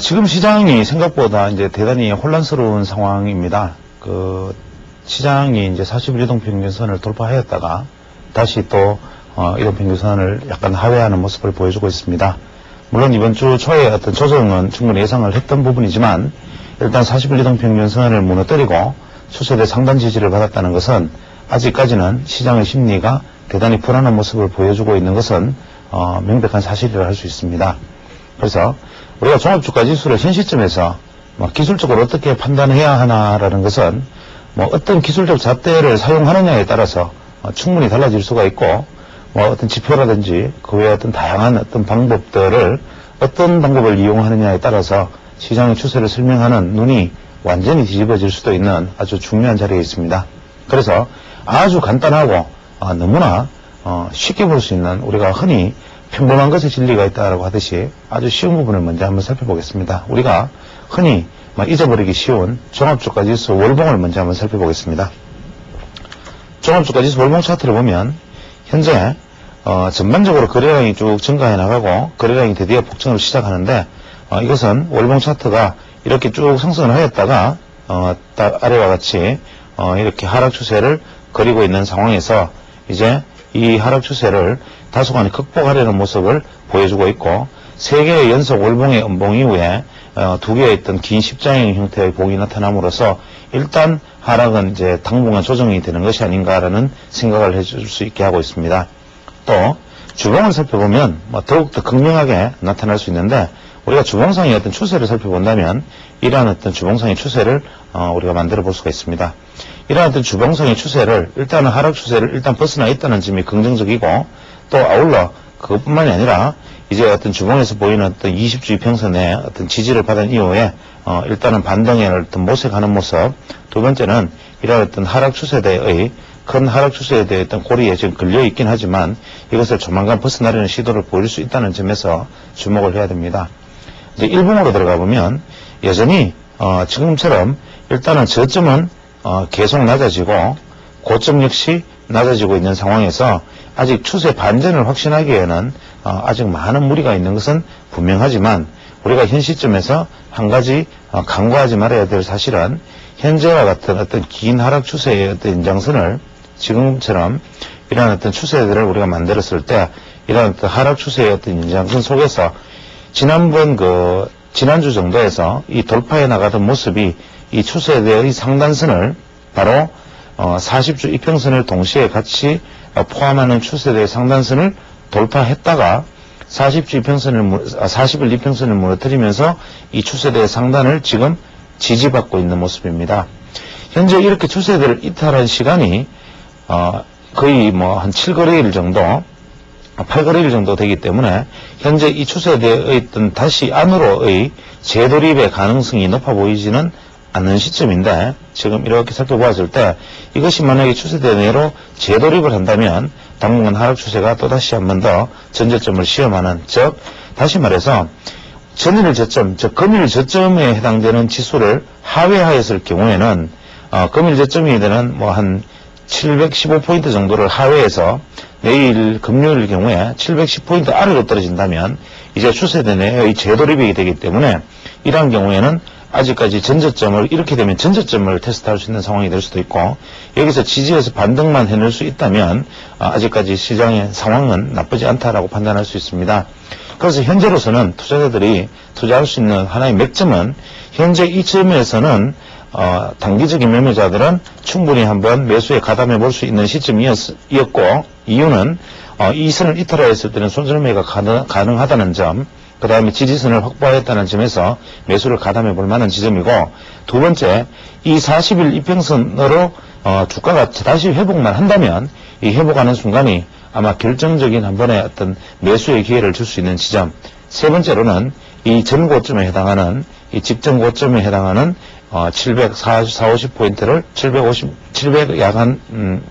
지금 시장이 생각보다 이제 대단히 혼란스러운 상황입니다. 시장이 이제 40일 이동평균선을 돌파하였다가 다시 또 이동평균선을 약간 하회하는 모습을 보여주고 있습니다. 물론 이번 주 초에 어떤 조정은 충분히 예상을 했던 부분이지만 일단 40일 이동평균선을 무너뜨리고 추세대 상단 지지를 받았다는 것은 아직까지는 시장의 심리가 대단히 불안한 모습을 보여주고 있는 것은 명백한 사실이라 할 수 있습니다. 그래서 우리가 종합주가지수를 현 시점에서 기술적으로 어떻게 판단해야 하나라는 것은 어떤 기술적 잣대를 사용하느냐에 따라서 충분히 달라질 수가 있고 어떤 지표라든지 그 외에 어떤 다양한 어떤 방법들을 어떤 방법을 이용하느냐에 따라서 시장의 추세를 설명하는 눈이 완전히 뒤집어질 수도 있는 아주 중요한 자리에 있습니다. 그래서 아주 간단하고 너무나 쉽게 볼 수 있는 우리가 흔히 평범한 것에 진리가 있다고 하듯이 아주 쉬운 부분을 먼저 한번 살펴보겠습니다. 우리가 흔히 잊어버리기 쉬운 종합주가지수 월봉을 먼저 한번 살펴보겠습니다. 종합주가지수 월봉 차트를 보면 현재 전반적으로 거래량이 쭉 증가해 나가고 거래량이 드디어 폭증을 시작하는데 이것은 월봉 차트가 이렇게 쭉 상승을 하였다가 딱 아래와 같이 이렇게 하락 추세를 그리고 있는 상황에서 이제 이 하락 추세를 다소간 극복하려는 모습을 보여주고 있고 3개의 연속 월봉의 음봉 이후에 2개의 있던 긴 십자형 형태의 봉이 나타남으로써 일단 하락은 이제 당분간 조정이 되는 것이 아닌가라는 생각을 해줄 수 있게 하고 있습니다. 또 주봉을 살펴보면 더욱더 극명하게 나타날 수 있는데 우리가 주봉상의 어떤 추세를 살펴본다면 이러한 어떤 주봉상의 추세를 우리가 만들어 볼 수가 있습니다. 이러한 어떤 주봉상의 추세를 일단은 하락 추세를 일단 벗어나 있다는 점이 긍정적이고 또 아울러 그것뿐만이 아니라 이제 어떤 주봉에서 보이는 어떤 20주 이평선의 어떤 지지를 받은 이후에 일단은 반등에 어떤 모색하는 모습, 두 번째는 이러한 어떤 하락 추세대의 큰 하락 추세에 대해 어떤 고리에 지금 걸려 있긴 하지만 이것을 조만간 벗어나려는 시도를 보일 수 있다는 점에서 주목을 해야 됩니다. 이제 일봉으로 들어가 보면 여전히 지금처럼 일단은 저점은 계속 낮아지고 고점 역시 낮아지고 있는 상황에서 아직 추세 반전을 확신하기에는 아직 많은 무리가 있는 것은 분명하지만 우리가 현 시점에서 한 가지 간과하지 말아야 될 사실은 현재와 같은 어떤 긴 하락 추세의 어떤 연장선을 지금처럼 이러한 어떤 추세들을 우리가 만들었을 때 이러한 어떤 하락 추세의 어떤 연장선 속에서 지난주 정도에서 이 돌파해 나가던 모습이 이 추세대의 상단선을 바로 40주 이평선을 동시에 같이 포함하는 추세대의 상단선을 돌파했다가 40일 이평선을 무너뜨리면서 이 추세대의 상단을 지금 지지받고 있는 모습입니다. 현재 이렇게 추세대를 이탈한 시간이 거의 한 7거래일 정도 8거래일 정도 되기 때문에 현재 이 추세대의 어떤 다시 안으로의 재돌입의 가능성이 높아 보이지는 않는 시점인데 지금 이렇게 살펴보았을 때 이것이 만약에 추세대 내로 재돌입을 한다면 당분간 하락 추세가 또다시 한 번 더 전저점을 시험하는, 즉 다시 말해서 전일 저점, 즉 금일 저점에 해당되는 지수를 하회하였을 경우에는 금일 저점이 되는 한 715포인트 정도를 하회해서 내일 금요일 경우에 710포인트 아래로 떨어진다면 이제 추세대 내의 재돌입이 되기 때문에 이러한 경우에는 아직까지 전저점을, 이렇게 되면 전저점을 테스트할 수 있는 상황이 될 수도 있고 여기서 지지해서 반등만 해낼 수 있다면 아직까지 시장의 상황은 나쁘지 않다라고 판단할 수 있습니다. 그래서 현재로서는 투자자들이 투자할 수 있는 하나의 맥점은 현재 이 점에서는 단기적인 매매자들은 충분히 한번 매수에 가담해 볼 수 있는 시점이었고 이유는 이 선을 이탈하였을 때는 손절매가 가능하다는 점, 그 다음에 지지선을 확보하였다는 점에서 매수를 가담해 볼 만한 지점이고, 두 번째, 이 40일 이평선으로 주가가 다시 회복만 한다면 이 회복하는 순간이 아마 결정적인 한 번의 어떤 매수의 기회를 줄 수 있는 지점, 세 번째로는 이 전고점에 해당하는, 이 직전 고점에 해당하는 750포인트를 700 약한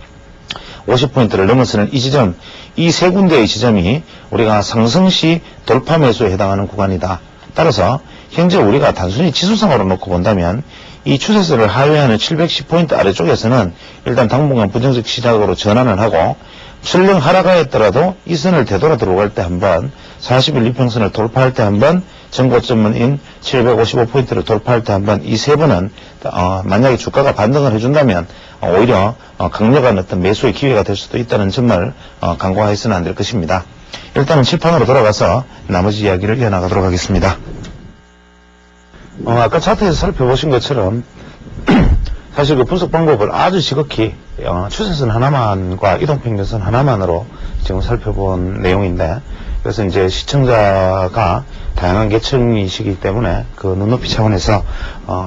50포인트를 넘어서는 이 지점, 이 세 군데의 지점이 우리가 상승시 돌파 매수에 해당하는 구간이다. 따라서 현재 우리가 단순히 지수상으로 놓고 본다면 이 추세선을 하회하는 710포인트 아래쪽에서는 일단 당분간 부정적 시작으로 전환을 하고 출렁 하락하였더라도 이 선을 되돌아 들어갈 때 한 번, 40일 이평선을 돌파할 때 한 번, 전고점인 755포인트를 돌파할 때 한 번, 이 세 번은 만약에 주가가 반등을 해준다면 오히려 강력한 어떤 매수의 기회가 될 수도 있다는 점을 간과해서는 안 될 것입니다. 일단은 칠판으로 돌아가서 나머지 이야기를 이어나가도록 하겠습니다. 아까 차트에서 살펴보신 것처럼 사실 그 분석 방법을 아주 지극히 추세선 하나만과 이동평균선 하나만으로 지금 살펴본 내용인데, 그래서 이제 시청자가 다양한 계층이시기 때문에 그 눈높이 차원에서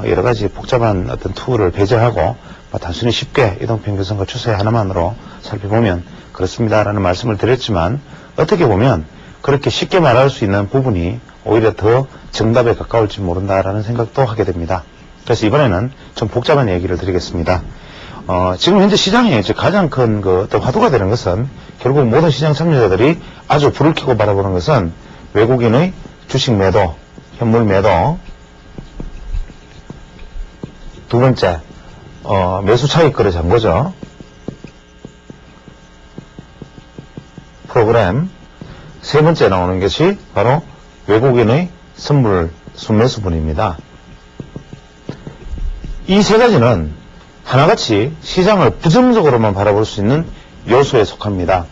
여러 가지 복잡한 어떤 툴을 배제하고 단순히 쉽게 이동평균선과 추세 하나만으로 살펴보면 그렇습니다라는 말씀을 드렸지만, 어떻게 보면 그렇게 쉽게 말할 수 있는 부분이 오히려 더 정답에 가까울지 모른다라는 생각도 하게 됩니다. 그래서 이번에는 좀 복잡한 얘기를 드리겠습니다. 지금 현재 시장에 이제 가장 큰 그 어떤 화두가 되는 것은, 결국 모든 시장 참여자들이 아주 불을 켜고 바라보는 것은 외국인의 주식 매도, 현물 매도, 두 번째 매수 차익 거래 잔고죠. 프로그램, 세 번째 나오는 것이 바로 외국인의 선물 순매수분입니다. 이 세 가지는 하나같이 시장을 부정적으로만 바라볼 수 있는 요소에 속합니다.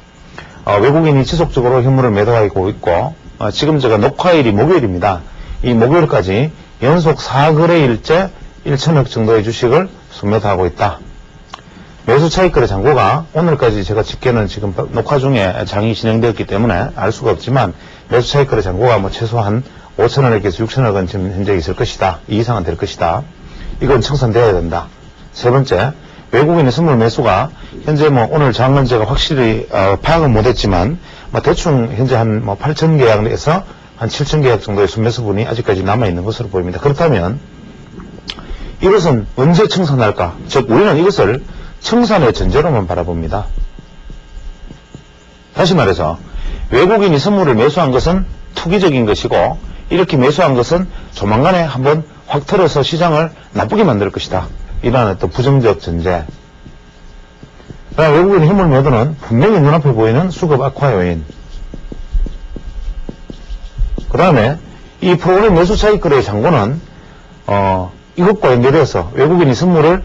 외국인이 지속적으로 현물을 매도하고 있고, 지금 제가 녹화일이 목요일입니다. 이 목요일까지 연속 4거래일째 1천억 정도의 주식을 순매도하고 있다. 매수 차익 거래 잔고가 오늘까지 제가 집계는 지금 녹화 중에 장이 진행되었기 때문에 알 수가 없지만, 매수 차익 거래 잔고가 최소한 5천억에서 6천억은 지금 현재 있을 것이다. 이 이상은 될 것이다. 이건 청산되어야 된다. 세 번째, 외국인의 선물 매수가 현재 오늘 장은 제가 확실히 파악은 못했지만 대충 현재 한 8천 계약에서 한 7천 계약 정도의 순매수분이 아직까지 남아있는 것으로 보입니다. 그렇다면 이것은 언제 청산할까? 즉 우리는 이것을 청산의 전제로만 바라봅니다. 다시 말해서 외국인이 선물을 매수한 것은 투기적인 것이고, 이렇게 매수한 것은 조만간에 한번 확 털어서 시장을 나쁘게 만들 것이다. 이러한 어떤 부정적 전제. 그러나 외국인의 현물 매도는 분명히 눈앞에 보이는 수급 악화 요인. 그 다음에 이 프로그램 매수 차익 거래의 잔고는 이것과 연결해서 외국인이 선물을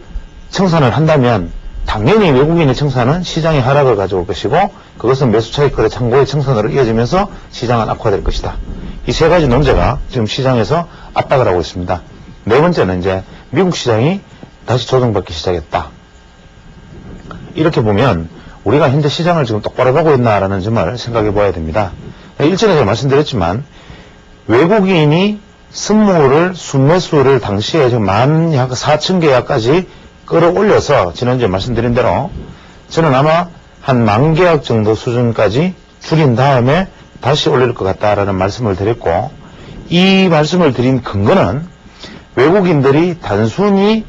청산을 한다면 당연히 외국인의 청산은 시장의 하락을 가져올 것이고, 그것은 매수 차익 거래 잔고의 청산으로 이어지면서 시장은 악화될 것이다. 이 세 가지 논제가 지금 시장에서 압박을 하고 있습니다. 네 번째는 이제 미국 시장이 다시 조정받기 시작했다. 이렇게 보면 우리가 현재 시장을 지금 똑바로 보고 있나라는 점을 생각해 봐야 됩니다. 일전에 제가 말씀드렸지만 외국인이 선물을 순매수를 당시에 지금 약 4천 계약까지 끌어올려서 지난주에 말씀드린 대로 저는 아마 한 10,000계약 정도 수준까지 줄인 다음에 다시 올릴 것 같다라는 말씀을 드렸고, 이 말씀을 드린 근거는 외국인들이 단순히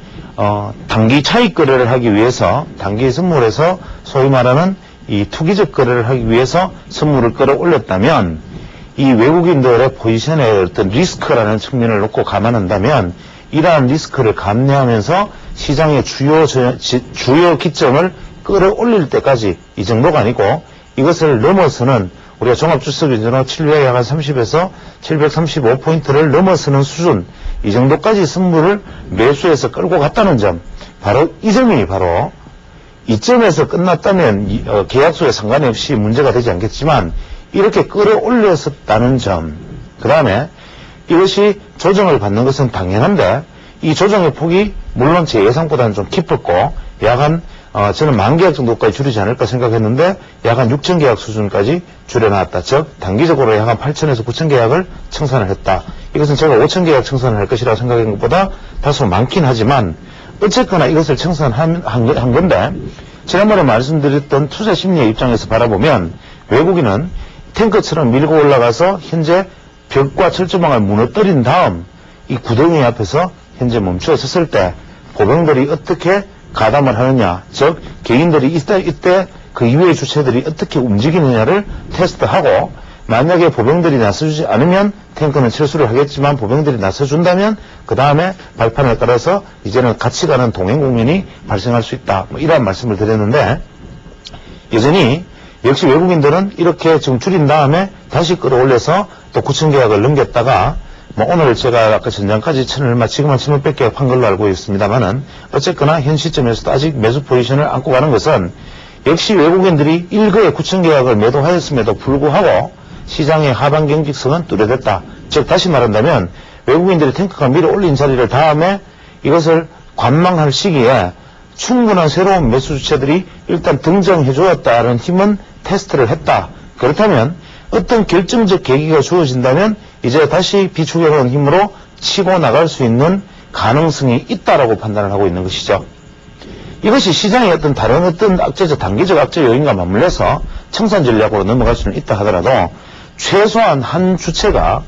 단기 차익 거래를 하기 위해서, 단기 선물에서 소위 말하는 이 투기적 거래를 하기 위해서 선물을 끌어올렸다면, 이 외국인들의 포지션의 어떤 리스크라는 측면을 놓고 감안한다면 이러한 리스크를 감내하면서 시장의 주요 기점을 끌어올릴 때까지 이 정도가 아니고, 이것을 넘어서는 우리가 종합주석기준으로 730에서 735포인트를 넘어서는 수준, 이 정도까지 선물을 매수해서 끌고 갔다는 점, 바로 이 점이 바로 이점에서 끝났다면 계약수에 상관이 없이 문제가 되지 않겠지만, 이렇게 끌어올렸었다는 점, 그 다음에 이것이 조정을 받는 것은 당연한데 이 조정의 폭이 물론 제 예상보다는 좀 깊었고, 약 한 저는 10,000계약 정도까지 줄이지 않을까 생각했는데 약 한 6,000계약 수준까지 줄여놨다. 즉 단기적으로 약 한 8,000에서 9,000계약을 청산을 했다. 이것은 제가 5,000계약 청산을 할 것이라고 생각한 것보다 다소 많긴 하지만 어쨌거나 이것을 청산한 건데, 지난번에 말씀드렸던 투자 심리의 입장에서 바라보면 외국인은 탱크처럼 밀고 올라가서 현재 벽과 철조망을 무너뜨린 다음 이 구덩이 앞에서 현재 멈춰 섰을 때 보병들이 어떻게 가담을 하느냐, 즉 개인들이 이때 그 이외의 주체들이 어떻게 움직이느냐를 테스트하고, 만약에 보병들이 나서주지 않으면 탱크는 철수를 하겠지만 보병들이 나서준다면 그 다음에 발판을 깔아서 이제는 같이 가는 동행 국면이 발생할 수 있다. 이러한 말씀을 드렸는데, 여전히 역시 외국인들은 이렇게 지금 줄인 다음에 다시 끌어올려서 또 9천 계약을 넘겼다가 뭐 오늘 제가 아까 전장까지 1,000얼마, 지금은 1,600 계약 판 걸로 알고 있습니다만은 어쨌거나 현 시점에서도 아직 매수 포지션을 안고 가는 것은 역시 외국인들이 일거에 9천 계약을 매도하였음에도 불구하고 시장의 하반 경직성은 뚜렷했다. 즉 다시 말한다면 외국인들이 탱크가 밀어 올린 자리를 다음에 이것을 관망할 시기에 충분한 새로운 매수 주체들이 일단 등장해 주었다는 힘은 테스트를 했다. 그렇다면 어떤 결정적 계기가 주어진다면 이제 다시 비추경하는 힘으로 치고 나갈 수 있는 가능성이 있다라고 판단을 하고 있는 것이죠. 이것이 시장의 어떤 다른 어떤 악재적 단기적 악재 요인과 맞물려서 청산 전략으로 넘어갈 수는 있다 하더라도 최소한 한 주체가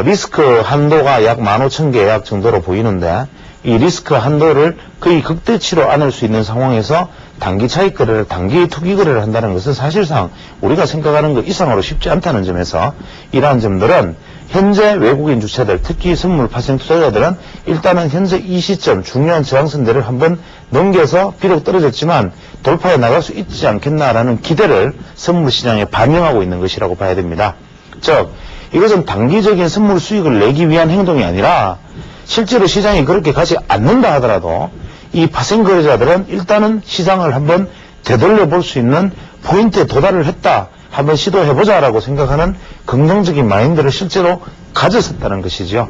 리스크 한도가 약 15,000계약 정도로 보이는데 이 리스크 한도를 거의 극대치로 안을 수 있는 상황에서 단기 차익 거래를, 단기 투기 거래를 한다는 것은 사실상 우리가 생각하는 것 이상으로 쉽지 않다는 점에서 이러한 점들은 현재 외국인 주체들, 특히 선물 파생 투자자들은 일단은 현재 이 시점 중요한 저항선들을 한번 넘겨서 비록 떨어졌지만 돌파해 나갈 수 있지 않겠나라는 기대를 선물 시장에 반영하고 있는 것이라고 봐야 됩니다. 즉 이것은 단기적인 선물 수익을 내기 위한 행동이 아니라 실제로 시장이 그렇게 가지 않는다 하더라도 이 파생 거래자들은 일단은 시장을 한번 되돌려 볼 수 있는 포인트에 도달을 했다. 한번 시도해보자라고 생각하는 긍정적인 마인드를 실제로 가졌었다는 것이죠.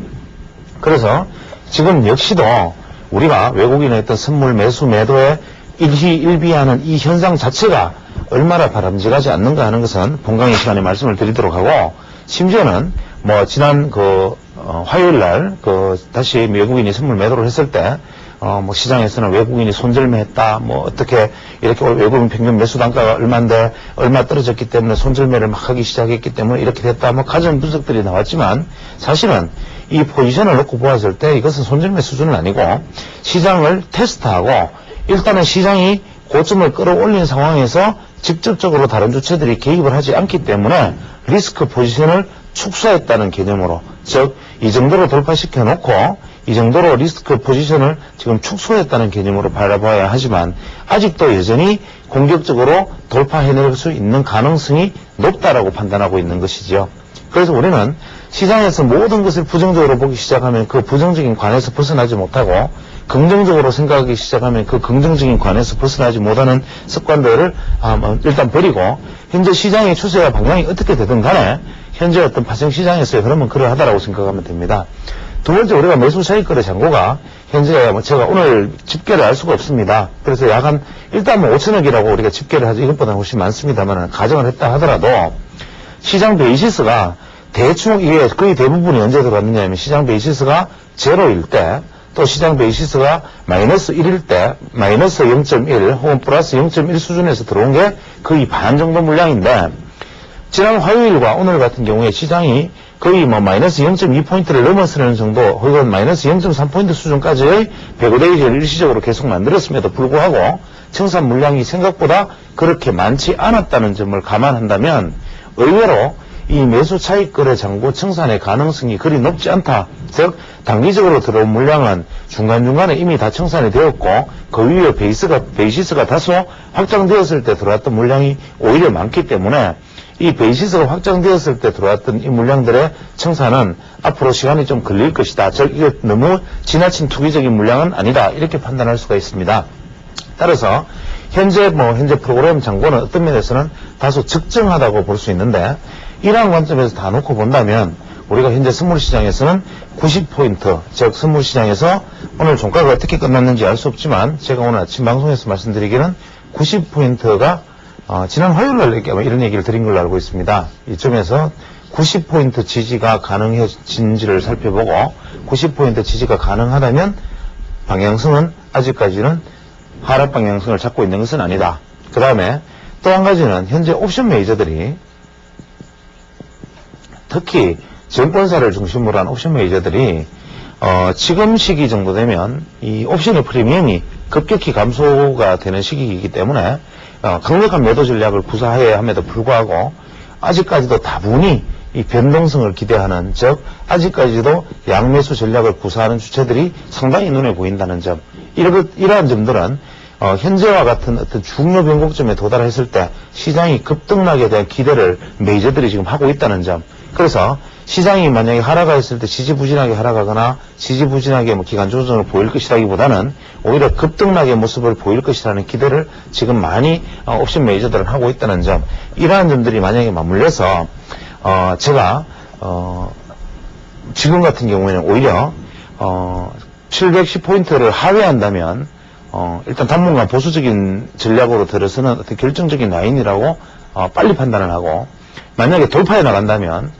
그래서 지금 역시도 우리가 외국인의 어떤 선물 매수 매도에 일희일비하는 이 현상 자체가 얼마나 바람직하지 않는가 하는 것은 본강의 시간에 말씀을 드리도록 하고 심지어는 뭐 지난 화요일 날 다시 외국인이 선물 매도를 했을 때 뭐 시장에서는 외국인이 손절매했다, 뭐 어떻게 이렇게 외국인 평균 매수 단가가 얼마인데 얼마 떨어졌기 때문에 손절매를 막 하기 시작했기 때문에 이렇게 됐다, 뭐 가전 분석들이 나왔지만 사실은 이 포지션을 놓고 보았을 때 이것은 손절매 수준은 아니고 시장을 테스트하고 일단은 시장이 고점을 끌어올린 상황에서 직접적으로 다른 주체들이 개입을 하지 않기 때문에 리스크 포지션을 축소했다는 개념으로, 즉 이 정도로 돌파시켜 놓고 이 정도로 리스크 포지션을 지금 축소했다는 개념으로 바라봐야 하지만 아직도 여전히 공격적으로 돌파해낼 수 있는 가능성이 높다라고 판단하고 있는 것이죠. 그래서 우리는 시장에서 모든 것을 부정적으로 보기 시작하면 그 부정적인 관에서 벗어나지 못하고 긍정적으로 생각하기 시작하면 그 긍정적인 관에서 벗어나지 못하는 습관들을 일단 버리고 현재 시장의 추세와 방향이 어떻게 되든 간에 현재 어떤 파생 시장에서의 흐름은 그러하다라고 생각하면 됩니다. 두 번째, 우리가 매수 차익 거래 잔고가 현재 제가 오늘 집계를 알 수가 없습니다. 그래서 약 일단 5천억이라고 우리가 집계를 하죠. 이것보다는 훨씬 많습니다만 가정을 했다 하더라도 시장 베이시스가 대충 이게 거의 대부분이 언제 들어왔느냐 하면 시장 베이시스가 제로일 때, 또 시장 베이시스가 마이너스 1일 때 마이너스 0.1 혹은 플러스 0.1 수준에서 들어온 게 거의 반 정도 물량인데 지난 화요일과 오늘 같은 경우에 시장이 거의 마이너스 0.2포인트를 넘어서는 정도 혹은 마이너스 0.3포인트 수준까지의 배고데이지를 일시적으로 계속 만들었음에도 불구하고 청산 물량이 생각보다 그렇게 많지 않았다는 점을 감안한다면 의외로 이 매수 차익 거래 잔고 청산의 가능성이 그리 높지 않다. 즉 단기적으로 들어온 물량은 중간중간에 이미 다 청산이 되었고 그 위에 베이시스가 다소 확장되었을 때 들어왔던 물량이 오히려 많기 때문에 이 베이시스가 확장되었을 때 들어왔던 이 물량들의 청산은 앞으로 시간이 좀 걸릴 것이다. 즉 이게 너무 지나친 투기적인 물량은 아니다. 이렇게 판단할 수가 있습니다. 따라서 현재 프로그램 잔고는 어떤 면에서는 다소 적정하다고 볼 수 있는데 이러한 관점에서 다 놓고 본다면 우리가 현재 선물시장에서는 90포인트, 즉 선물시장에서 오늘 종가가 어떻게 끝났는지 알 수 없지만 제가 오늘 아침 방송에서 말씀드리기는 90포인트가 지난 화요일날 이런 얘기를 드린 걸로 알고 있습니다. 이점에서 90포인트 지지가 가능해진지를 살펴보고 90포인트 지지가 가능하다면 방향성은 아직까지는 하락 방향성을 잡고 있는 것은 아니다. 그 다음에 또 한 가지는 현재 옵션 메이저들이 특히 증권사를 중심으로 한 옵션 메이저들이 지금 시기 정도 되면 이 옵션의 프리미엄이 급격히 감소가 되는 시기이기 때문에 강력한 매도 전략을 구사해야 함에도 불구하고 아직까지도 다분히 이 변동성을 기대하는, 즉 아직까지도 양매수 전략을 구사하는 주체들이 상당히 눈에 보인다는 점, 이러한 점들은 현재와 같은 어떤 중요 변곡점에 도달했을 때 시장이 급등락에 대한 기대를 메이저들이 지금 하고 있다는 점. 그래서 시장이 만약에 하락했을 때 지지부진하게 하락하거나 지지부진하게 뭐 기간 조정을 보일 것이라기보다는 오히려 급등락의 모습을 보일 것이라는 기대를 지금 많이 옵션 메이저들은 하고 있다는 점. 이러한 점들이 만약에 맞물려서 제가 지금 같은 경우에는 오히려 710포인트를 하회한다면 일단 당분간 보수적인 전략으로 들어서는 어떤 결정적인 라인이라고 빨리 판단을 하고, 만약에 돌파해 나간다면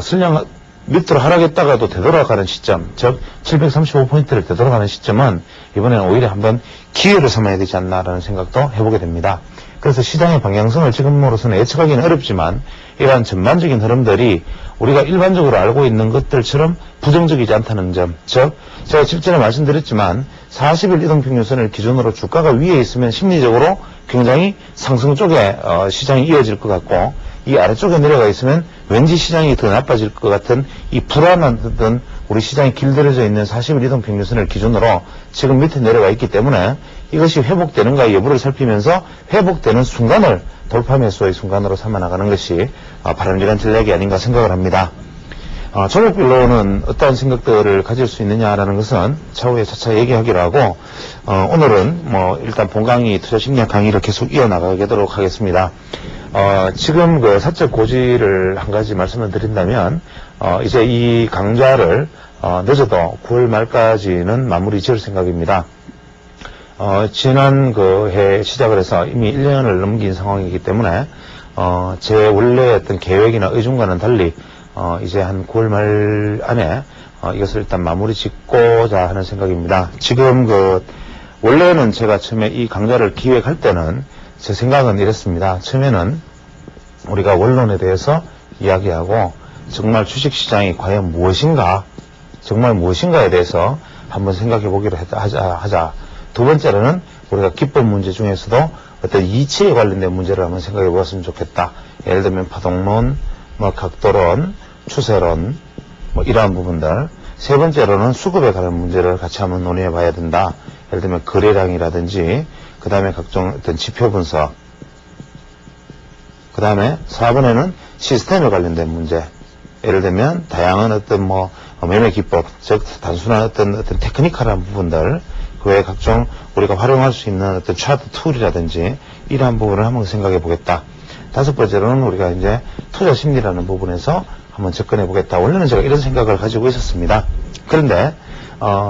설령 밑으로 하락했다가도 되돌아가는 시점, 즉 735포인트를 되돌아가는 시점은 이번에는 오히려 한번 기회를 삼아야 되지 않나라는 생각도 해보게 됩니다. 그래서 시장의 방향성을 지금으로서는 예측하기는 어렵지만 이러한 전반적인 흐름들이 우리가 일반적으로 알고 있는 것들처럼 부정적이지 않다는 점, 즉 제가 직전에 말씀드렸지만 40일 이동평균선을 기준으로 주가가 위에 있으면 심리적으로 굉장히 상승 쪽에 시장이 이어질 것 같고, 이 아래쪽에 내려가 있으면 왠지 시장이 더 나빠질 것 같은 이 불안한 어떤 우리 시장이 길들여져 있는 40일 이동평균선을 기준으로 지금 밑에 내려가 있기 때문에 이것이 회복되는가 여부를 살피면서 회복되는 순간을 돌파 매수의 순간으로 삼아 나가는 것이 바람직한 전략이 아닌가 생각을 합니다. 종목별로는 어떠한 생각들을 가질 수 있느냐라는 것은 차후에 차차 얘기하기로 하고, 오늘은 뭐 일단 본 강의 투자 심리학 강의를 계속 이어나가도록 하겠습니다. 지금 그 사적 고지를 한 가지 말씀을 드린다면, 이제 이 강좌를 늦어도 9월 말까지는 마무리 지을 생각입니다. 지난 그 해 시작을 해서 이미 1년을 넘긴 상황이기 때문에 제 원래 어떤 계획이나 의중과는 달리 이제 한 9월 말 안에 이것을 일단 마무리 짓고자 하는 생각입니다. 지금 원래는 제가 처음에 이 강좌를 기획할 때는 제 생각은 이랬습니다. 처음에는 우리가 원론에 대해서 이야기하고 정말 주식시장이 과연 무엇인가, 정말 무엇인가에 대해서 한번 생각해 보기로 하자. 두 번째로는 우리가 기법 문제 중에서도 어떤 이치에 관련된 문제를 한번 생각해 보았으면 좋겠다. 예를 들면 파동론, 각도론, 추세론, 이러한 부분들. 세 번째로는 수급에 관한 문제를 같이 한번 논의해 봐야 된다. 예를 들면 거래량이라든지, 그 다음에 각종 어떤 지표 분석, 그 다음에 4번에는 시스템에 관련된 문제. 예를 들면 다양한 어떤 매매 기법, 즉 단순한 어떤 테크니컬한 부분들, 그 외에 각종 우리가 활용할 수 있는 어떤 차트 툴이라든지 이러한 부분을 한번 생각해 보겠다. 다섯 번째로는 우리가 이제 투자 심리라는 부분에서 한번 접근해 보겠다. 원래는 제가 이런 생각을 가지고 있었습니다. 그런데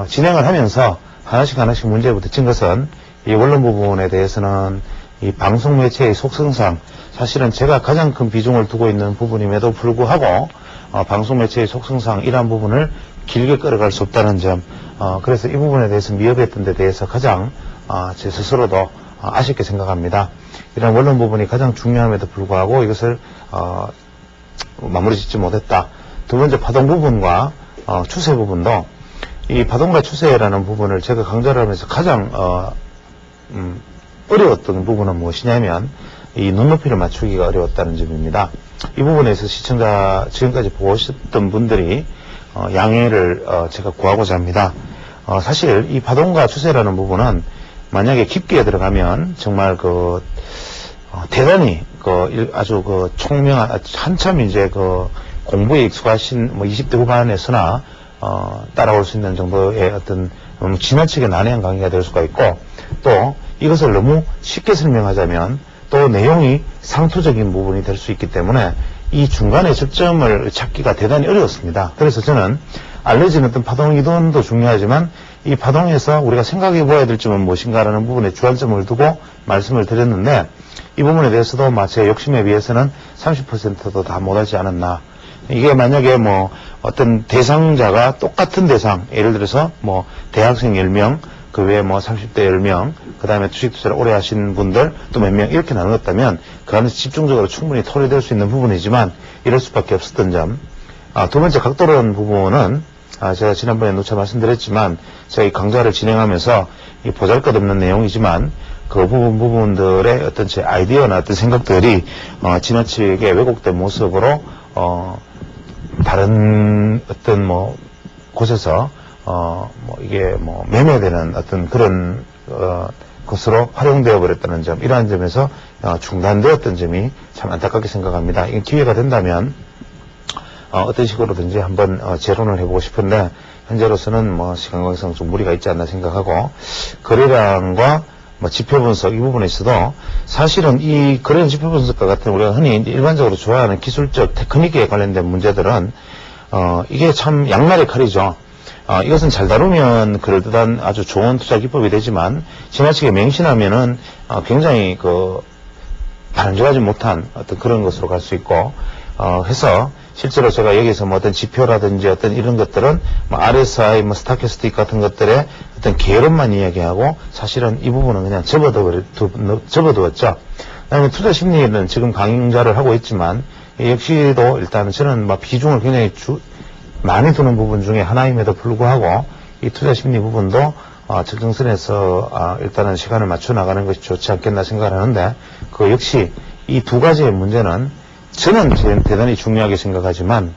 진행을 하면서 하나씩 문제가 붙인 것은 이 원론 부분에 대해서는 이 방송 매체의 속성상 사실은 제가 가장 큰 비중을 두고 있는 부분임에도 불구하고 방송 매체의 속성상 이러한 부분을 길게 끌어갈 수 없다는 점, 그래서 이 부분에 대해서 미흡했던 데 대해서 가장 제 스스로도 아쉽게 생각합니다. 이런 원론 부분이 가장 중요함에도 불구하고 이것을 마무리 짓지 못했다. 두 번째 파동 부분과 추세 부분도, 이 파동과 추세라는 부분을 제가 강좌를 하면서 가장 어려웠던 부분은 무엇이냐면 이 눈높이를 맞추기가 어려웠다는 점입니다. 이 부분에서 시청자 지금까지 보셨던 분들이 양해를 제가 구하고자 합니다. 사실 이 파동과 추세라는 부분은 만약에 깊게 들어가면 정말 대단히 아주 총명한, 한참 이제 공부에 익숙하신 20대 후반에서나 따라올 수 있는 정도의 어떤 지나치게 난해한 강의가 될 수가 있고, 또 이것을 너무 쉽게 설명하자면 또 내용이 상투적인 부분이 될 수 있기 때문에 이 중간의 접점을 찾기가 대단히 어려웠습니다. 그래서 저는 알려진 어떤 파동 이동도 중요하지만 이 파동에서 우리가 생각해 보아야 될 점은 무엇인가라는 부분에 주안점을 두고 말씀을 드렸는데, 이 부분에 대해서도 제 욕심에 비해서는 30%도 다 못하지 않았나. 이게 만약에 어떤 대상자가 똑같은 대상, 예를 들어서 대학생 10명, 그 외에 30대 10명, 그 다음에 주식 투자를 오래 하신 분들 또 몇 명 이렇게 나누었다면 그 안에서 집중적으로 충분히 토론될 수 있는 부분이지만 이럴 수밖에 없었던 점. 두 번째 각도론 부분은 제가 지난번에 누차 말씀드렸지만 제가 이 강좌를 진행하면서 이 보잘것없는 내용이지만 그 부분들의 어떤 제 아이디어나 어떤 생각들이 지나치게 왜곡된 모습으로 다른 어떤 곳에서 이게 매매되는 어떤 그런 것으로 활용되어 버렸다는 점, 이러한 점에서 중단되었던 점이 참 안타깝게 생각합니다. 이 기회가 된다면 어떤 식으로든지 한번 재론을 해보고 싶은데, 현재로서는 뭐 시간 관계상 좀 무리가 있지 않나 생각하고, 거래량과 뭐 지표 분석 이 부분에 있어도 사실은 이 거래량 지표 분석과 같은 우리가 흔히 일반적으로 좋아하는 기술적 테크닉에 관련된 문제들은 이게 참 양날의 칼이죠. 이것은 잘 다루면 그럴듯한 아주 좋은 투자 기법이 되지만 지나치게 맹신하면은 굉장히 바람직하지 못한 어떤 그런 것으로 갈 수 있고, 해서 실제로 제가 여기서 뭐 어떤 지표라든지 어떤 이런 것들은 뭐 RSI, 뭐 스타캐스틱 같은 것들의 어떤 개론만 이야기하고 사실은 이 부분은 그냥 접어두었죠. 그다음에 투자 심리는 지금 강좌를 하고 있지만 역시도 일단 저는 막 비중을 굉장히 많이 두는 부분 중에 하나임에도 불구하고 이 투자 심리 부분도 적정선에서 일단은 시간을 맞춰 나가는 것이 좋지 않겠나 생각을 하는데, 그 역시 이 두 가지의 문제는 저는 대단히 중요하게 생각하지만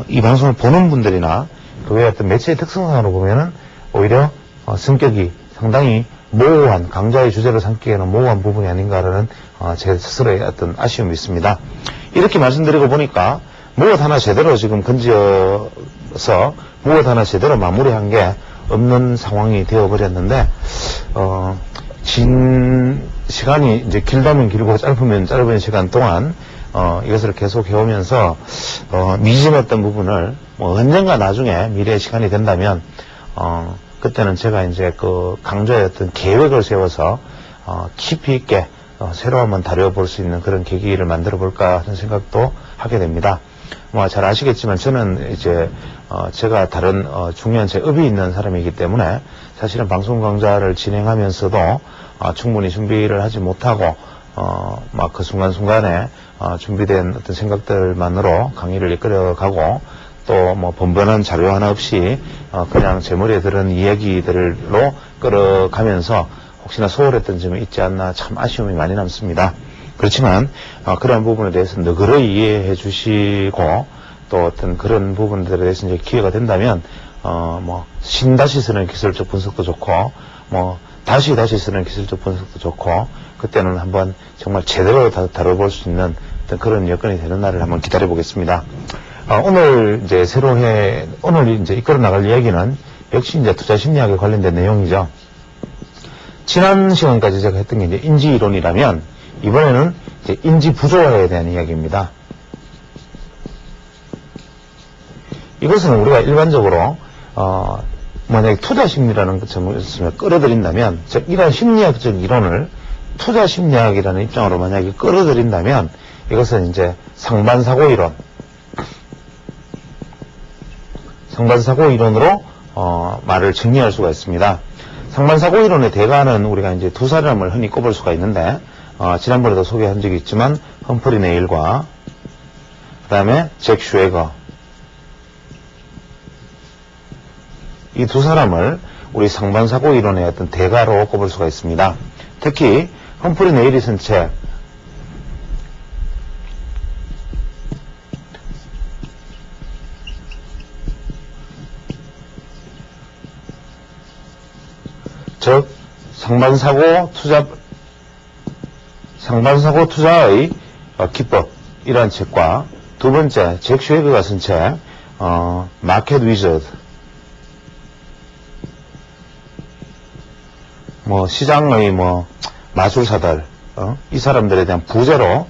이 방송을 보는 분들이나 그 외에 어떤 매체의 특성상으로 보면은 오히려 성격이 상당히 모호한, 강좌의 주제로 삼기에는 모호한 부분이 아닌가라는 제 스스로의 어떤 아쉬움이 있습니다. 이렇게 말씀드리고 보니까 무엇 하나 제대로 지금 건지어서 무엇 하나 제대로 마무리한 게 없는 상황이 되어버렸는데, 긴 시간이 이제 길다면 길고 짧으면 짧은 시간 동안 이것을 계속 해오면서 미진했던 부분을 뭐 언젠가 나중에 미래의 시간이 된다면 그때는 제가 이제 그 강좌의 어떤 계획을 세워서 깊이 있게 새로 한번 다뤄볼 수 있는 그런 계기를 만들어 볼까 하는 생각도 하게 됩니다. 뭐 잘 아시겠지만 저는 이제 제가 다른 중요한 제 업이 있는 사람이기 때문에 사실은 방송 강좌를 진행하면서도 충분히 준비를 하지 못하고 막 그 순간순간에 준비된 어떤 생각들만으로 강의를 이끌어가고, 또 뭐 번번한 자료 하나 없이 그냥 제 머리에 들은 이야기들로 끌어가면서 혹시나 소홀했던 점이 있지 않나 참 아쉬움이 많이 남습니다. 그렇지만 그런 부분에 대해서 너그러이 이해해 주시고, 또 어떤 그런 부분들에 대해서 이제 기회가 된다면 뭐 신다시 쓰는 기술적 분석도 좋고, 뭐 다시 쓰는 기술적 분석도 좋고, 그때는 한번 정말 제대로 다뤄볼 수 있는 어떤 그런 여건이 되는 날을 한번 기다려 보겠습니다. 오늘 이제 오늘 이제 이끌어 나갈 이야기는 역시 이제 투자 심리학에 관련된 내용이죠. 지난 시간까지 제가 했던 게 이제 인지 이론이라면, 이번에는 이제 인지 부조화에 대한 이야기입니다. 이것은 우리가 일반적으로 만약에 투자 심리라는 것을 끌어들인다면, 즉 이러한 심리학적 이론을 투자 심리학이라는 입장으로 만약에 끌어들인다면, 이것은 이제 상반사고 이론으로 말을 정리할 수가 있습니다. 상반사고 이론의 대가는 우리가 이제 두 사람을 흔히 꼽을 수가 있는데, 지난번에도 소개한 적이 있지만 험프리 네일과 그 다음에 잭 슈웨거, 이 두 사람을 우리 상반사고 이론의 어떤 대가로 꼽을 수가 있습니다. 특히 험프리 네일이 쓴 책, 즉 상반사고 투자의 기법이라는 책과, 두 번째 잭 슈웨거가 쓴 책 마켓 위저드, 뭐 시장의 뭐 마술사들, 이 사람들에 대한 부제로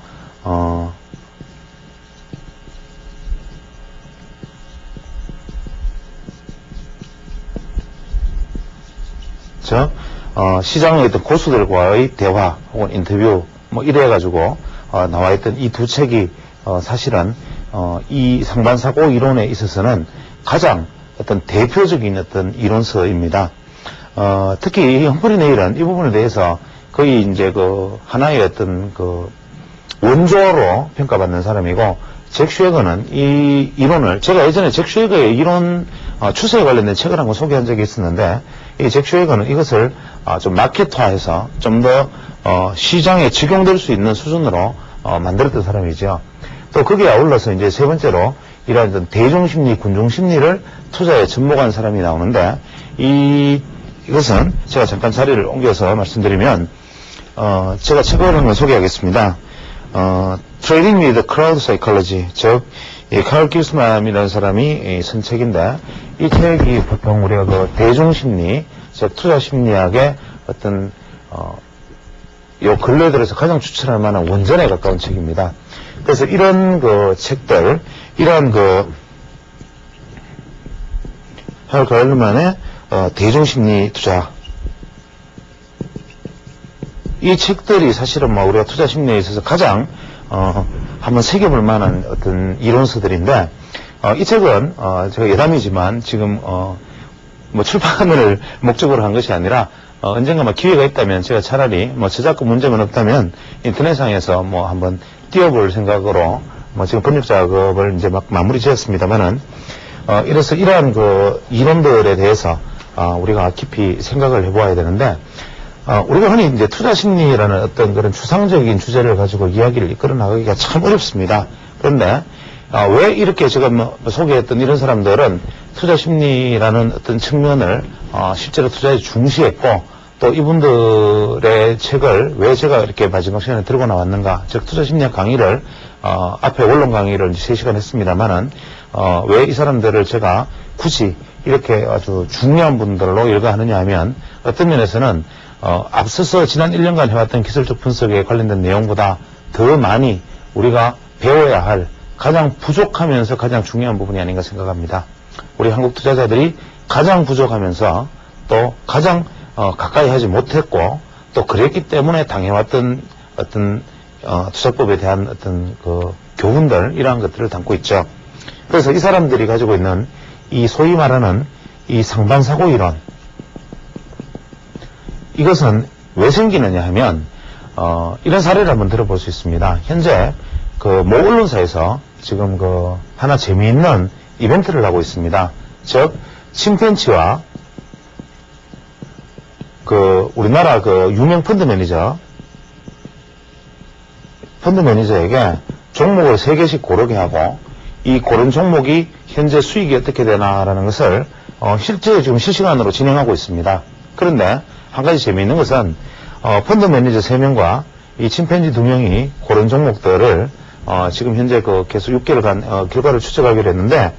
시장의 어떤 고수들과의 대화 혹은 인터뷰 뭐 이래가지고 나와있던 이 두 책이 사실은 이 상반사고 이론에 있어서는 가장 어떤 대표적인 어떤 이론서입니다. 특히 이 험프리 네일은 이 부분에 대해서 거의 이제 하나의 어떤 원조로 평가받는 사람이고, 잭 슈웨거는 이 이론을, 제가 예전에 잭 슈웨거의 이론 추세에 관련된 책을 한번 소개한 적이 있었는데, 이 잭 슈웨거는 이것을 좀 마켓화해서 좀 더 시장에 적용될 수 있는 수준으로 만들었던 사람이죠. 또 거기에 아울러서 이제 세 번째로 이러한 대중심리, 군중심리를 투자에 접목한 사람이 나오는데, 이 이것은 제가 잠깐 자리를 옮겨서 말씀드리면, 제가 책을 한번 소개하겠습니다. Trading with Crowd Psychology, 즉, 칼 길스만이라는 사람이 쓴 책인데, 이 책이 보통 우리가 그 대중심리, 즉, 투자심리학의 어떤, 요 근래에 들어서 가장 추천할 만한 원전에 가까운 책입니다. 그래서 이런 그 책들, 이런 그, 칼 길스만의 대중심리 투자. 이 책들이 사실은 뭐 우리가 투자 심리에 있어서 가장 한번 새겨볼 만한 어떤 이론서들인데, 이 책은 제가 예담이지만 지금 뭐 출판을 목적으로 한 것이 아니라 언젠가 뭐 기회가 있다면 제가 차라리 뭐 저작권 문제만 없다면 인터넷상에서 뭐 한번 띄워볼 생각으로 뭐 지금 번역 작업을 이제 막 마무리 지었습니다만은 이래서 이러한 그 이론들에 대해서 우리가 깊이 생각을 해보아야 되는데, 우리가 흔히 이제 투자 심리라는 어떤 그런 추상적인 주제를 가지고 이야기를 이끌어 나가기가 참 어렵습니다. 그런데, 왜 이렇게 제가 소개했던 이런 사람들은 투자 심리라는 어떤 측면을, 실제로 투자에 중시했고, 또 이분들의 책을 왜 제가 이렇게 마지막 시간에 들고 나왔는가, 즉, 투자 심리학 강의를, 앞에 원론 강의를 3시간 했습니다만은, 왜 이 사람들을 제가 굳이 이렇게 아주 중요한 분들로 일가하느냐 하면, 어떤 면에서는 앞서서 지난 1년간 해왔던 기술적 분석에 관련된 내용보다 더 많이 우리가 배워야 할 가장 부족하면서 가장 중요한 부분이 아닌가 생각합니다. 우리 한국 투자자들이 가장 부족하면서 또 가장 가까이 하지 못했고, 또 그랬기 때문에 당해왔던 어떤 투자법에 대한 어떤 그 교훈들, 이러한 것들을 담고 있죠. 그래서 이 사람들이 가지고 있는 이 소위 말하는 이 상반사고 이론, 이것은 왜 생기느냐 하면, 이런 사례를 한번 들어볼 수 있습니다. 현재, 모 언론사에서 지금 하나 재미있는 이벤트를 하고 있습니다. 즉, 침팬지와 우리나라 유명 펀드 매니저에게 종목을 3개씩 고르게 하고, 이 고른 종목이 현재 수익이 어떻게 되나라는 것을, 실제 지금 실시간으로 진행하고 있습니다. 그런데, 한 가지 재미있는 것은 펀드 매니저 3명과 이 침팬지 2명이 고른 종목들을 지금 현재 계속 6개월간 결과를 추적하기로 했는데,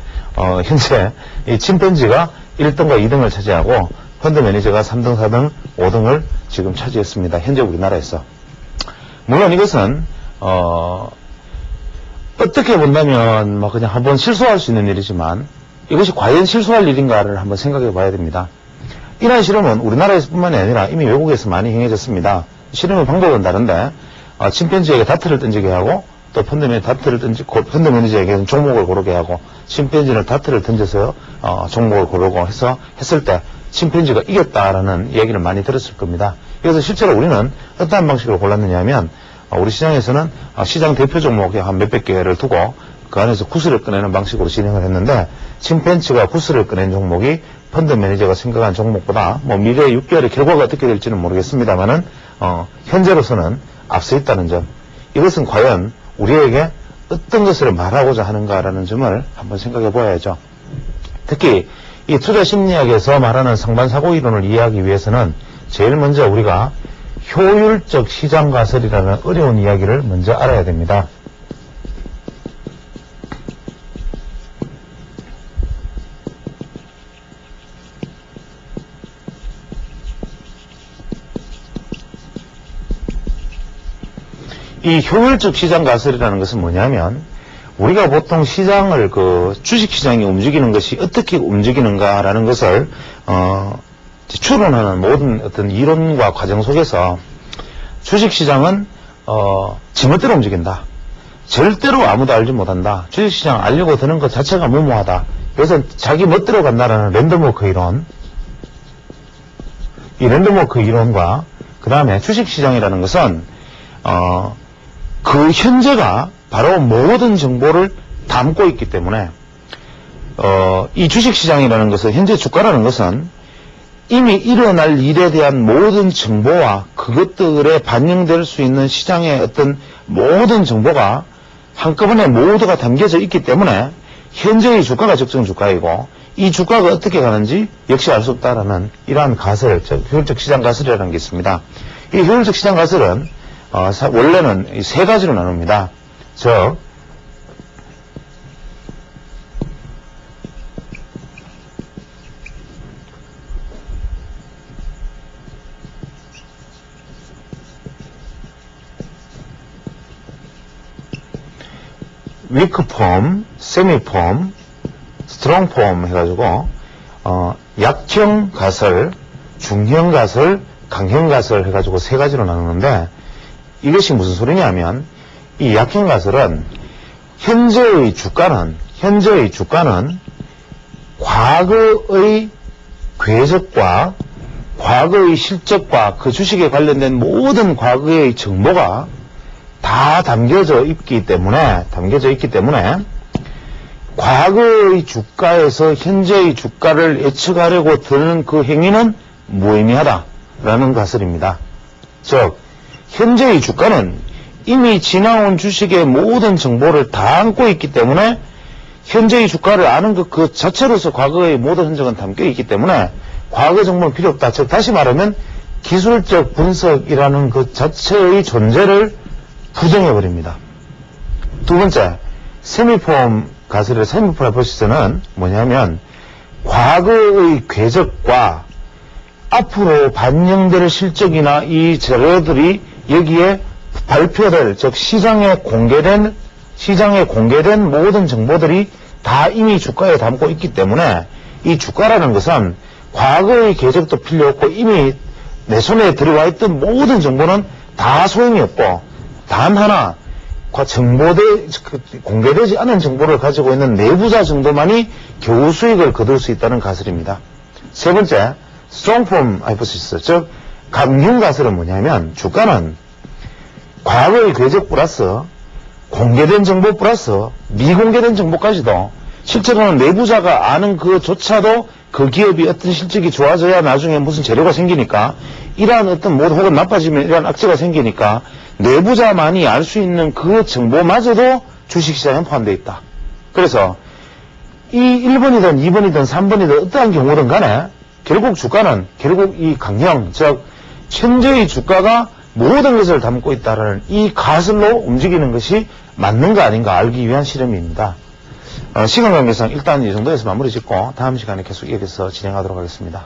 현재 이 침팬지가 1등과 2등을 차지하고 펀드 매니저가 3등, 4등, 5등을 지금 차지했습니다. 현재 우리나라에서. 물론 이것은 어떻게 본다면 뭐 그냥 한번 실수할 수 있는 일이지만, 이것이 과연 실수할 일인가를 한번 생각해 봐야 됩니다. 이러한 실험은 우리나라에서뿐만이 아니라 이미 외국에서 많이 행해졌습니다. 실험의 방법은 다른데, 침팬지에게 다트를 던지게 하고, 또 펀드 매니저에게는 종목을 고르게 하고, 침팬지는 다트를 던져서 종목을 고르고 했을 때 침팬지가 이겼다라는 얘기를 많이 들었을 겁니다. 그래서 실제로 우리는 어떠한 방식으로 골랐느냐 하면, 우리 시장에서는 시장 대표 종목에 한 몇백 개를 두고 그 안에서 구슬을 꺼내는 방식으로 진행을 했는데, 침팬지가 구슬을 꺼낸 종목이 펀드 매니저가 생각한 종목보다 미래 6개월의 결과가 어떻게 될지는 모르겠습니다만은 현재로서는 앞서 있다는 점, 이것은 과연 우리에게 어떤 것을 말하고자 하는가라는 점을 한번 생각해 보아야죠. 특히 이 투자 심리학에서 말하는 상반사고 이론을 이해하기 위해서는 제일 먼저 우리가 효율적 시장 가설이라는 어려운 이야기를 먼저 알아야 됩니다. 이 효율적 시장 가설이라는 것은 뭐냐면, 우리가 보통 시장을 주식시장이 움직이는 것이 어떻게 움직이는가라는 것을 추론하는 모든 어떤 이론과 과정 속에서 주식시장은 지멋대로 움직인다. 절대로 아무도 알지 못한다. 주식시장 알려고 드는 것 자체가 무모하다. 그래서 자기 멋대로 간다라는 랜덤워크 이론, 이 랜덤워크 이론과 그 다음에 주식시장이라는 것은 그 현재가 바로 모든 정보를 담고 있기 때문에 이 주식시장이라는 것은, 현재 주가라는 것은 이미 일어날 일에 대한 모든 정보와 그것들에 반영될 수 있는 시장의 어떤 모든 정보가 한꺼번에 모두가 담겨져 있기 때문에 현재의 주가가 적정 주가이고, 이 주가가 어떻게 가는지 역시 알 수 없다라는 이러한 가설, 즉 효율적 시장 가설이라는 게 있습니다. 이 효율적 시장 가설은 원래는 세 가지로 나눕니다. 즉 위크 폼, 세미 폼, 스트롱 폼 해가지고 약형 가설, 중형 가설, 강형 가설 해가지고 세 가지로 나누는데 이것이 무슨 소리냐면 이 약형 가설은 현재의 주가는 과거의 궤적과 과거의 실적과 그 주식에 관련된 모든 과거의 정보가 다 담겨져 있기 때문에 과거의 주가에서 현재의 주가를 예측하려고 드는 그 행위는 무의미하다라는 가설입니다. 즉 현재의 주가는 이미 지나온 주식의 모든 정보를 다 안고 있기 때문에 현재의 주가를 아는 것 그 자체로서 과거의 모든 흔적은 담겨 있기 때문에 과거 정보는 필요 없다. 즉 다시 말하면 기술적 분석이라는 그 자체의 존재를 부정해버립니다. 두 번째, 세미폼 가설의 세미폼 하이포시스는 뭐냐면 과거의 궤적과 앞으로 반영될 실적이나 이 자료들이 여기에 발표될, 즉 시장에 공개된 모든 정보들이 다 이미 주가에 담고 있기 때문에 이 주가라는 것은 과거의 궤적도 필요 없고 이미 내 손에 들어와 있던 모든 정보는 다 소용이 없고 단 하나 공개되지 않은 정보를 가지고 있는 내부자 정도만이 겨우 수익을 거둘 수 있다는 가설입니다. 세 번째, 스트롱폼 하이포시스, 즉 강형 가설은 뭐냐면 주가는 과거의 궤적 플러스 공개된 정보 플러스 미공개된 정보까지도 실제로는 내부자가 아는 그조차도 그 기업이 어떤 실적이 좋아져야 나중에 무슨 재료가 생기니까 이러한 어떤 혹은 나빠지면 이러한 악재가 생기니까 내부자만이 알 수 있는 그 정보마저도 주식시장에 포함되어 있다. 그래서 이 1번이든 2번이든 3번이든 어떠한 경우든 간에 결국 주가는 이 강형, 즉 현재의 주가가 모든 것을 담고 있다는 이 가설로 움직이는 것이 맞는가 아닌가 알기 위한 실험입니다. 시간 관계상 일단 이 정도에서 마무리 짓고 다음 시간에 계속 이어서 진행하도록 하겠습니다.